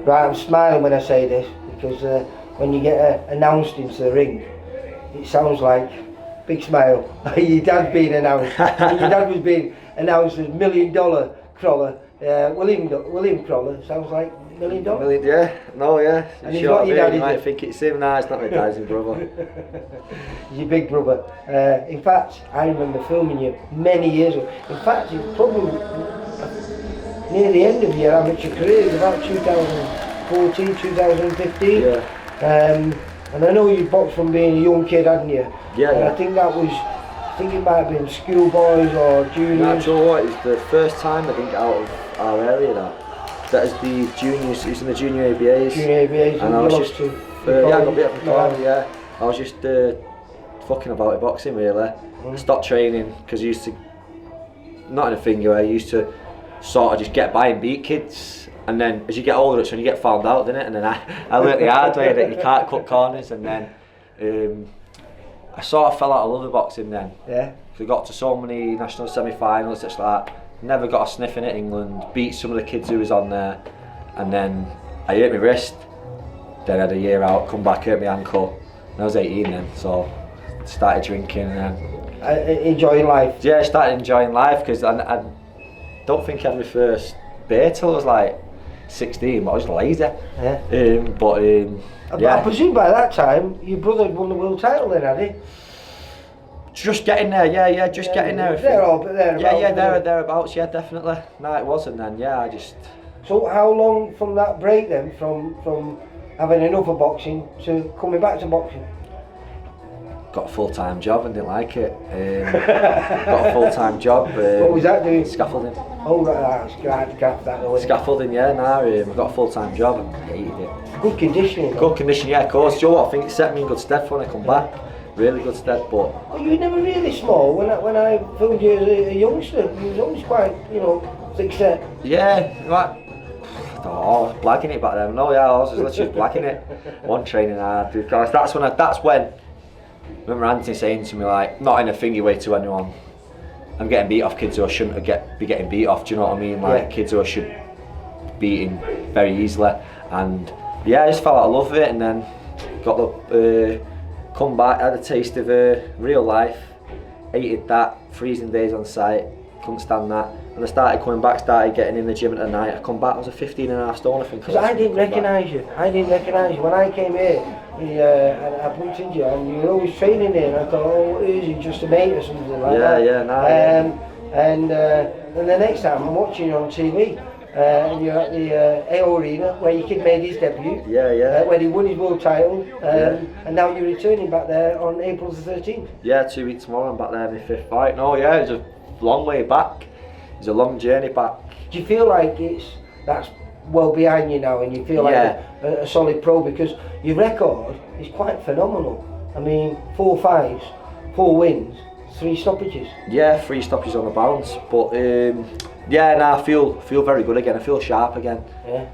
Right, I'm smiling when I say this because when you get announced into the ring, it sounds like big smile. Your dad's being announced. When your dad was being announced as $1 million Crolla. William Crolla sounds like $1 million. Yeah. And he's not your dad, you might think it's him. Nah, it's not my dad, it's his brother. He's your big brother. In fact, I remember filming you many years ago. In fact, it's probably near the end of your amateur career, about 2014, 2015. Yeah. And I know you boxed from being a young kid, hadn't you? Yeah. And I think it might have been schoolboys or juniors. No, do you know what? It's the first time I didn't get out of our area. That is the juniors. It's in the junior ABAs. Junior ABAs. And I was just I got a bit of a corner. Yeah. I was just fucking about with boxing really. Stopped training because I used to, not in a finger way, I used to sort of just get by and beat kids. And then as you get older, it's when you get found out, isn't it? And then I learnt the hard way that you can't cut corners. And then I sort of fell out of love with boxing then. Yeah. We got to so many national semi-finals, such like that. Never got a sniff in it, England. Beat some of the kids who was on there, and then I hurt my wrist. Then I had a year out, come back, hurt my ankle. And I was 18 then, so started drinking and enjoying life. Yeah, I started enjoying life because I don't think I had my first beer till I was like 16, but I was lazy. Yeah. I presume by that time your brother had won the world title then, had he? Just getting there, yeah, just getting there. Thereabouts, yeah, definitely. No, it wasn't then, yeah, I just... So how long from that break then, from having enough of boxing to coming back to boxing? Got a full-time job and didn't like it. Got a full-time job. What was that doing? Scaffolding. Oh, right, that. Scaffolding, yeah, I got a full-time job and hated it. Good conditioning. Good conditioning, yeah, of course. Do you know what? I think it set me in good stead for when I come back. Really good stead, but... Oh, you were never really small. When I filmed you as a youngster, you was always quite, thick set. Yeah, right. I was blagging it back then. No, yeah, I was literally blagging it. One training hard, because that's when I remember Anthony saying to me, like, not in a thingy way to anyone, I'm getting beat off kids who I shouldn't be getting beat off, do you know what I mean? Like, kids who I should be beating very easily. And yeah, I just fell out of love with it, and then got the... come back, had a taste of real life, hated that, freezing days on site, couldn't stand that. And I started coming back, started getting in the gym at the night. I come back, I was a 15.5 stone, I think. Because I didn't recognise you. When I came here, and I bumped into you, and you were always training here, and I thought, oh, is he just a mate or something like that? And the next time I'm watching you on TV, and you're at the AO Arena where your kid made his debut. Where he won his world title. And now you're returning back there on April the 13th. Yeah, 2 weeks tomorrow I'm back there in my 5th fight. No, yeah, it's a long way back. It's a long journey back. Do you feel like that's well behind you now, and you feel like a solid pro, because your record is quite phenomenal? I mean, 4 fights, 4 wins, 3 stoppages. Yeah, 3 stoppages on the bounce, but I feel very good again. I feel sharp again. Yeah.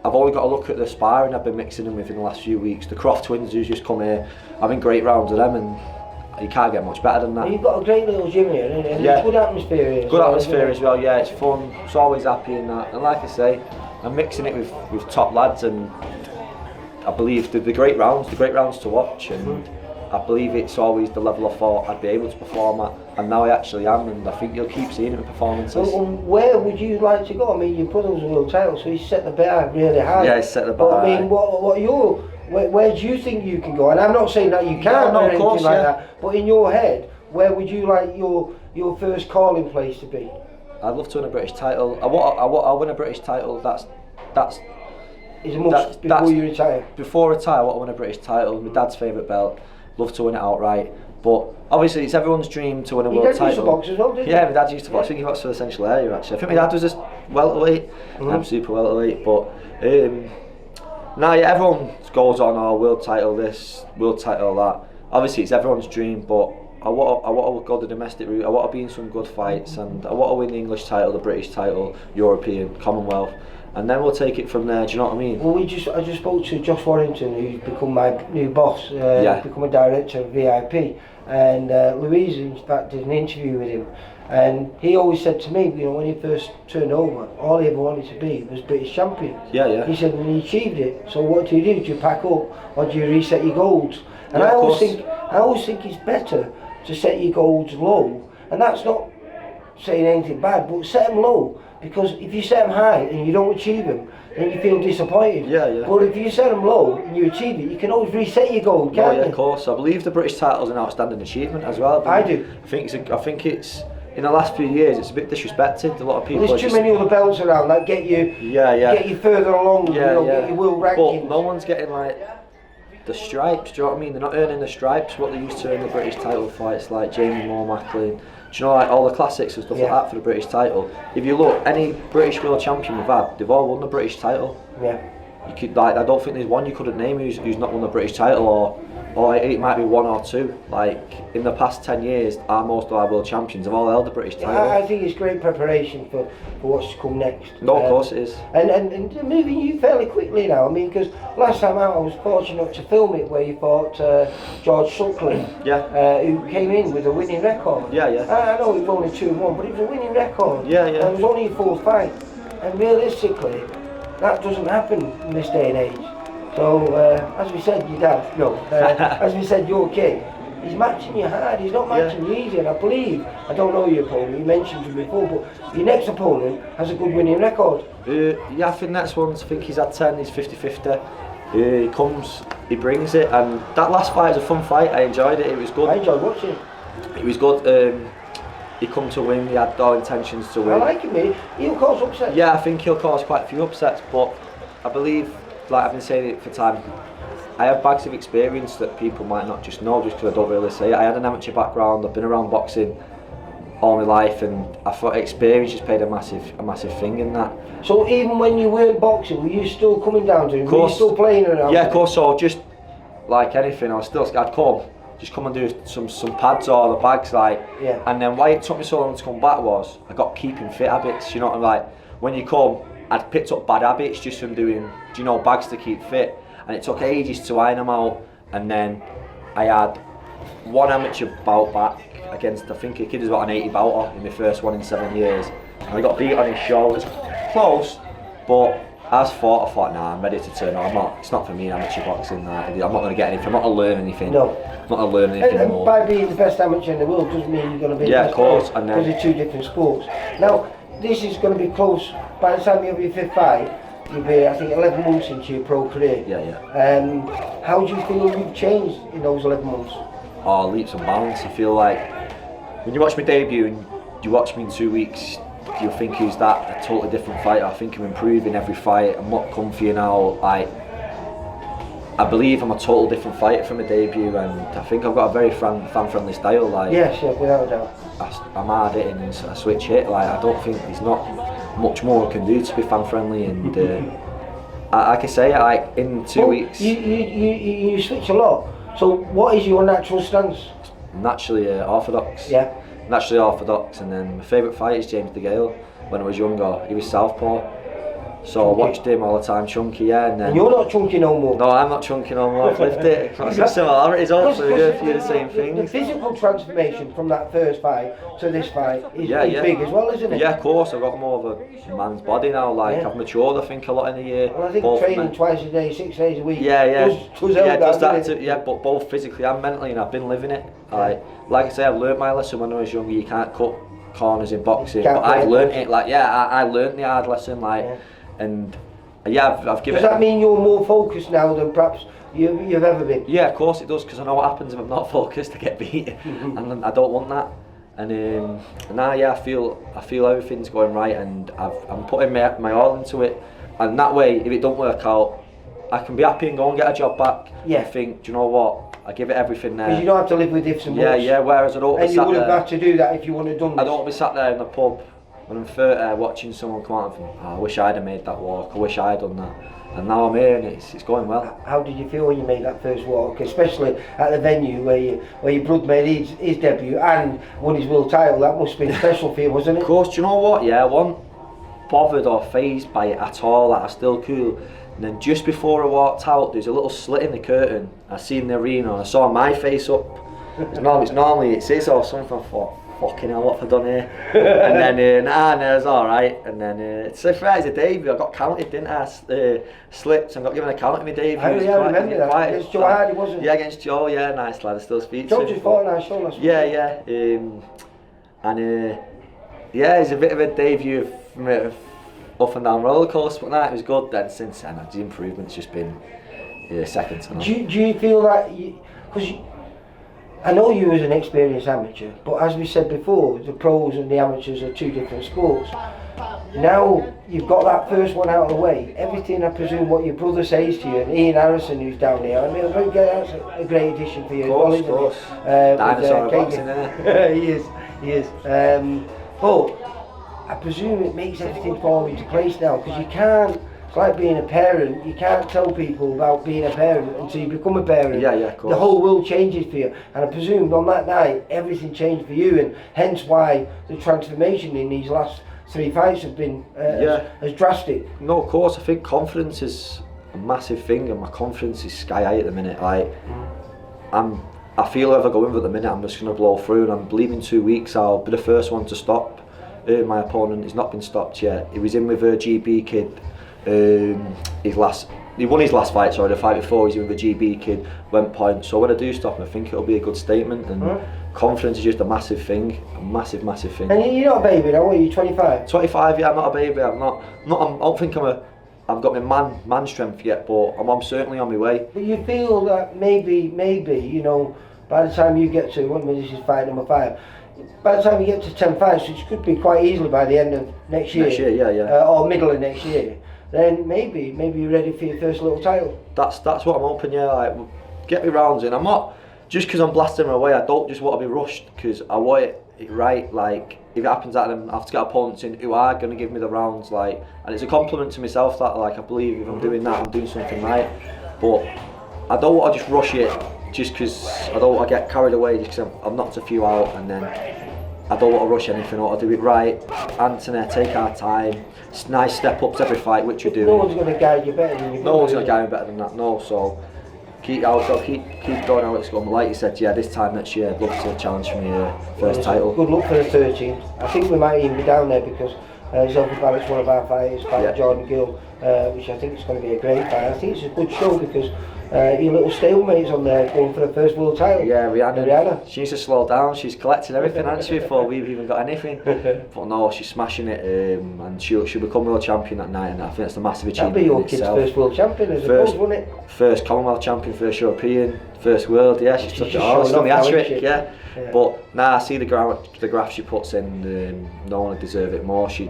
I've only got to look at the sparring I've been mixing them with in the last few weeks. The Croft twins who's just come here, having great rounds with them, and you can't get much better than that. Well, you've got a great little gym here, and it's good atmosphere here. Good atmosphere as well, yeah, it's fun, it's always happy in that. And like I say, I'm mixing it with top lads, and I believe the great rounds to watch, and I believe it's always the level I thought I'd be able to perform at, and now I actually am, and I think you'll keep seeing it in performances. Well, where would you like to go? I mean, your brother was a world title, so he's set the bar really high. Yeah, he's set the bar high. But I mean, where do you think you can go? And I'm not saying that you can't or anything like that, but in your head, where would you like your first calling place to be? I'd love to win a British title. I win a British title. That's is a must before you retire. Before I retire, I want to win a British title. My dad's favourite belt. Love to win it outright. But obviously, it's everyone's dream to win a world title. Your dad used to box as well, didn't he? Yeah, my dad used to box. I think he boxed for the Central area actually. I think my dad was just welterweight. I'm super welterweight, but everyone goes on, world title this, world title that. Obviously, it's everyone's dream, but I want to go the domestic route. I want to be in some good fights, and I want to win the English title, the British title, European, Commonwealth, and then we'll take it from there. Do you know what I mean? Well, I just spoke to Josh Warrington, who's become my new boss. Become a director of VIP, And Louise, in fact, did an interview with him, and he always said to me, you know, when he first turned over, all he ever wanted to be was British champion. Yeah. He said, and he achieved it. So what do? Do you pack up, or do you reset your goals? And I always think it's better to set your goals low, and that's not saying anything bad, but set them low, because if you set them high and you don't achieve them, then you feel disappointed. Yeah. But if you set them low and you achieve it, you can always reset your goal, can't you? Of course. I believe the British title is an outstanding achievement as well. I do. I think it's in the last few years it's a bit disrespected. A lot of people. There's too many other belts around that get you. Get you further along. Get your world rankings. But no one's getting like the stripes. Do you know what I mean? They're not earning the stripes what they used to earn the British title fights, like Jamie Moore, Macklin. Do you know, like all the classics and stuff like that for the British title? If you look, any British world champion we've had, they've all won the British title. Yeah. You could, like, I don't think there's one you couldn't name who's not won the British title, or it might be one or two. Like in the past 10 years, most of our world champions have all held the British title. I think it's great preparation for what's to come next. No, of course it is. And moving you fairly quickly now. I mean, because last time out I was fortunate to film it where you fought George Sutcliffe, who came in with a winning record. Yeah. I know it was only 2-1, but it was a winning record. Yeah. And it was only a full fight, and realistically, that doesn't happen in this day and age. So, as we said, your dad, as we said, your kid, he's matching you hard, he's not matching you easy, and I believe, I don't know your opponent, you mentioned him before, but your next opponent has a good winning record. I think next one, I think he's had 10, he's 50-50. He comes, he brings it, and that last fight was a fun fight, I enjoyed it, it was good. I enjoyed watching it. It was good. He come to win, he had all intentions to win. I like him, mate. He'll cause upsets. Yeah, I think he'll cause quite a few upsets, but I believe, like I've been saying it for time, I have bags of experience that people might not just know just because I don't really say it. I had an amateur background, I've been around boxing all my life, and I thought experience just played a massive thing in that. So even when you weren't boxing, were you still coming down to him? Were you still playing around? Yeah, of course, so just like anything, I'd come and do some pads or the bags, and then why it took me so long to come back was I got keeping fit habits, you know what I'm like. When you come, I'd picked up bad habits just from doing, bags to keep fit, and it took ages to iron them out, and then I had one amateur bout back against, I think a kid who's about an 80 bouter in my first one in 7 years, and I got beat on his shoulders, close, but as I thought, nah, I'm ready to turn on. It's not for me, amateur boxing. I'm not going to get anything. I'm not going to learn anything. No. I'm not going to learn anything more. And by being the best amateur in the world doesn't mean you're going to be the best. Of course. Because they're two different sports. Now, this is going to be close. By the time you have your fifth fight, you'll be, I think, 11 months into your pro career. Yeah. How do you feel you've changed in those 11 months? Oh, leaps and bounds. I feel like when you watch my debut and you watch me in 2 weeks, you'll think he's a totally different fighter. I think I'm improving every fight. I'm not comfy now. I believe I'm a total different fighter from my debut, and I think I've got a very fan-friendly style. Yes, without a doubt. I'm hard hitting and I switch hit. I don't think there's not much more I can do to be fan-friendly. And like I say, in 2 weeks. You switch a lot. So what is your natural stance? Naturally orthodox. Yeah. Naturally orthodox, and then my favourite fighter is James DeGale. When I was younger, he was southpaw, so I watched him all the time, chunky, and then... And you're not chunky no more? No, I'm not chunky no more, I've lived it. There's some similarities, hopefully we do a few of the same things. The physical transformation from that first fight to this fight is big as well, isn't it? Yeah, of course, I've got more of a man's body now, I've matured, I think, a lot in a year. Well, I think training twice a day, 6 days a week, but both physically and mentally, and I've been living it. Like I say, I've learnt my lesson when I was younger. You can't cut corners in boxing, but I've learnt it. I learnt the hard lesson. And I've given. Does that mean you're more focused now than perhaps you've ever been? Yeah, of course it does, because I know what happens if I'm not focused. I get beat, and I don't want that. And now, I feel everything's going right, and I'm putting my all into it. And that way, if it don't work out, I can be happy and go and get a job back. Yeah. I think, do you know what? I give it everything there. Because you don't have to live with ifs and buts. Yeah, whereas I don't be sat there. And you would have had to do that if you wouldn't have done this. I don't be sat there in the pub when I'm 30 watching someone come out and think, I wish I'd have made that walk, I wish I'd done that. And now I'm here and it's going well. How did you feel when you made that first walk, especially at the venue where your brother made his debut and won his world title? That must have been special for you, wasn't it? Of course, do you know what? Yeah, I wasn't bothered or fazed by it at all. I was still cool. And then just before I walked out, there's a little slit in the curtain. I seen the arena and I saw my face up, It's his or something. I thought, fucking hell, what have I done here? And then, no, it's alright. And then, so Friday's a debut, I got counted, didn't I? Slipped and got given a count at my debut. I remember that. Against Joe Hardy, wasn't it? Yeah, against Joe, yeah, nice lad, I still speak Joe to him. just fought on our show last week. Yeah. It's a bit of a debut from up and down roller coaster, but nah, it was good then. Since then, the improvement's just been second to none. Do you feel that, because I know you as an experienced amateur, but as we said before, the pros and the amateurs are two different sports. Now you've got that first one out of the way, everything I presume what your brother says to you, and Ian Harrison who's down there, I mean that's a great addition for you. Of course. Dinosaur boxing, isn't it? He is. But I presume it makes everything fall into place now, because you can't, it's like being a parent, you can't tell people about being a parent until you become a parent. Yeah, of course. The whole world changes for you, and I presume on that night everything changed for you, and hence why the transformation in these last 3 fights have been as drastic. No, of course, I think confidence is a massive thing, and my confidence is sky high at the minute. Like, I feel if I go in at the minute, I'm just going to blow through, and I believe in 2 weeks I'll be the first one to stop my opponent. He's not been stopped yet. He was in with a GB kid. He won his last fight, sorry, the fight before. He's in with a GB kid, went point. So when I do stop him, I think it'll be a good statement, and confidence is just a massive thing, a massive thing. And you're not a baby now, are you? 25? 25, yeah, I'm not a baby. I don't think I've got my man strength yet, but I'm certainly on my way. But you feel that maybe, you know, by the time you get to, this is fight number 5, by the time you get to 10 fights, which could be quite easily by the end of next year, yeah. Or middle of next year, then maybe you're ready for your first little title. That's what I'm hoping, yeah. Like, get me rounds in. I'm not, just because I'm blasting them away, I don't just want to be rushed, because I want it right. Like, if it happens that I have to get opponents in who are going to give me the rounds, like, and it's a compliment to myself that, like, I believe if I'm doing that, I'm doing something right. But I don't want to just rush it, just because I don't want to get carried away, just because I've knocked a few out, and then I don't want to rush anything. I want to do it right. Anthony, take our time. It's nice step ups every fight, which you're doing. No one's going to guide you better than you. No one's going to guide me better than that. No, so keep going how it's going. But like you said, yeah, this time next year, I'd love to challenge for my first title. Good luck for the 13th. I think we might even be down there because Zelda Barrett's one of our fighters, Jordan Gill, which I think is going to be a great fight. I think it's a good show because your little stalemates on there going for the first world title. Yeah, Rihanna. She needs to slow down. She's collecting everything, hasn't she, before we've even got anything. But no, she's smashing it, and she'll become world champion that night, and I think that's a massive achievement. That'll be your kid's first world champion, as opposed, wouldn't it? First Commonwealth champion, first European, first world. Yeah, she's took it all. She's done the hat-trick, yeah. But I see the graft she puts in. No one would deserve it more. She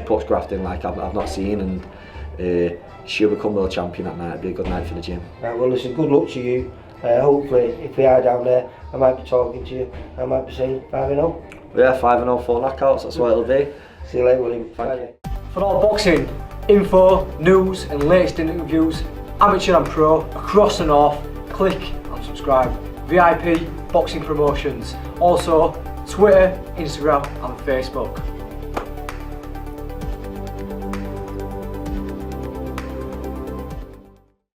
puts graft in like I've not seen, and she'll become world champion that night. It'll be a good night for the gym. Right, well, listen, good luck to you. Hopefully, if we are down there, I might be talking to you. I might be saying 5-0. Yeah, 5-0, 4 knockouts. That's what it'll be. See you later, William. Thank you. For all boxing info, news, and latest interviews, amateur and pro across the north, click and subscribe. VIP Boxing Promotions. Also, Twitter, Instagram, and Facebook.